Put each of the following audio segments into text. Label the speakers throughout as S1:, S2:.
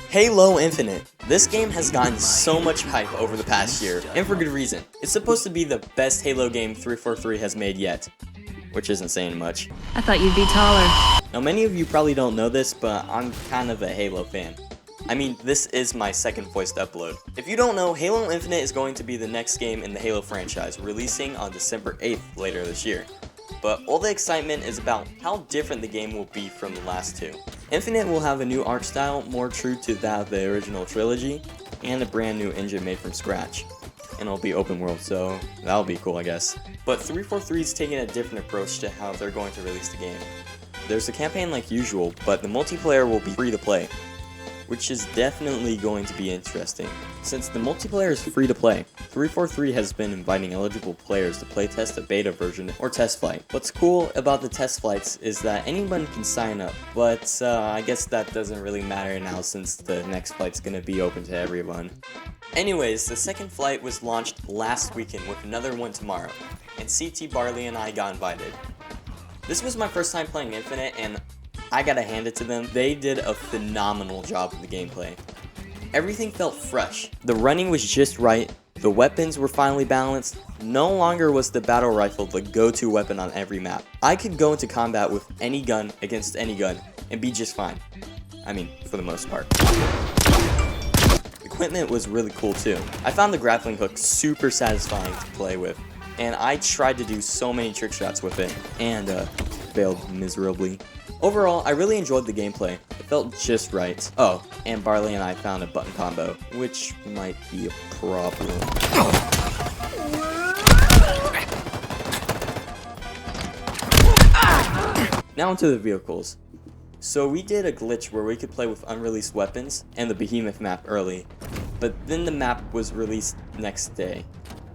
S1: Halo Infinite. This game has gotten so much hype over the past year, and for good reason. It's supposed to be the best Halo game 343 has made yet, which isn't saying much.
S2: I thought you'd be taller.
S1: Now many of you probably don't know this, but I'm kind of a Halo fan. I mean, this is my second voiced upload. If you don't know, Halo Infinite is going to be the next game in the Halo franchise, releasing on December 8th later this year. But all the excitement is about how different the game will be from the last two. Infinite will have a new art style, more true to that of the original trilogy, and a brand new engine made from scratch. And it'll be open world, so that'll be cool, I guess. But 343 is taking a different approach to how they're going to release the game. There's a campaign like usual, but the multiplayer will be free to play, which is definitely going to be interesting. Since the multiplayer is free to play, 343 has been inviting eligible players to playtest a beta version or test flight. What's cool about the test flights is that anyone can sign up, but I guess that doesn't really matter now since the next flight's gonna be open to everyone. Anyways, the second flight was launched last weekend with another one tomorrow, and CT Barley and I got invited. This was my first time playing Infinite, and I gotta hand it to them, they did a phenomenal job with the gameplay. Everything felt fresh, the running was just right, the weapons were finally balanced, no longer was the battle rifle the go-to weapon on every map. I could go into combat with any gun against any gun and be just fine. I mean, for the most part. The equipment was really cool too. I found the grappling hook super satisfying to play with, and I tried to do so many trick shots with it, and failed miserably. Overall, I really enjoyed the gameplay. It felt just right. Oh, and Barley and I found a button combo, which might be a problem. Now into the vehicles. So we did a glitch where we could play with unreleased weapons and the Behemoth map early, but then the map was released next day.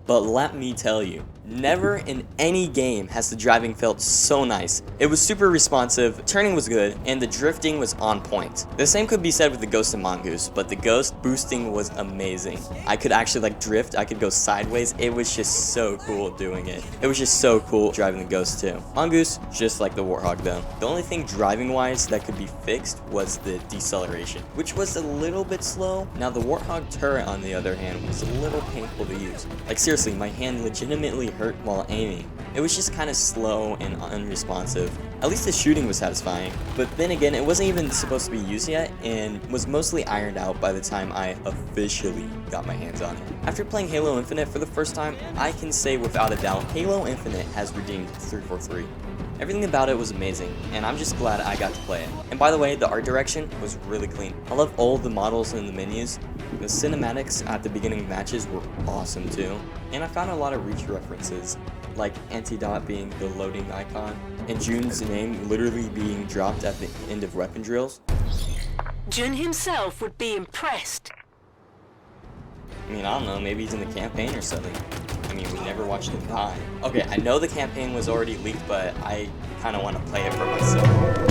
S1: But let me tell you, never in any game has the driving felt so nice. It was super responsive, turning was good, and the drifting was on point. The same could be said with the Ghost and Mongoose, but the Ghost boosting was amazing. I could actually drift, I could go sideways, it was just so cool doing it. It was just so cool driving the Ghost too. Mongoose, just like the Warthog though. The only thing driving wise that could be fixed was the deceleration, which was a little bit slow. Now the Warthog turret on the other hand was a little painful to use. Like seriously, my hand legitimately hurt while aiming. It was just kind of slow and unresponsive. At least the shooting was satisfying, but then again, it wasn't even supposed to be used yet and was mostly ironed out by the time I officially got my hands on it. After playing Halo Infinite for the first time, I can say without a doubt, Halo Infinite has redeemed 343. Everything about it was amazing, and I'm just glad I got to play it. And by the way, the art direction was really clean. I love all the models in the menus. The cinematics at the beginning of matches were awesome too. And I found a lot of Reach references, like Antidot being the loading icon, and June's name literally being dropped at the end of weapon drills.
S3: June himself would be impressed.
S1: I mean, I don't know, maybe he's in the campaign or something. I mean, we never watched him die. Okay, I know the campaign was already leaked, but I kind of want to play it for myself.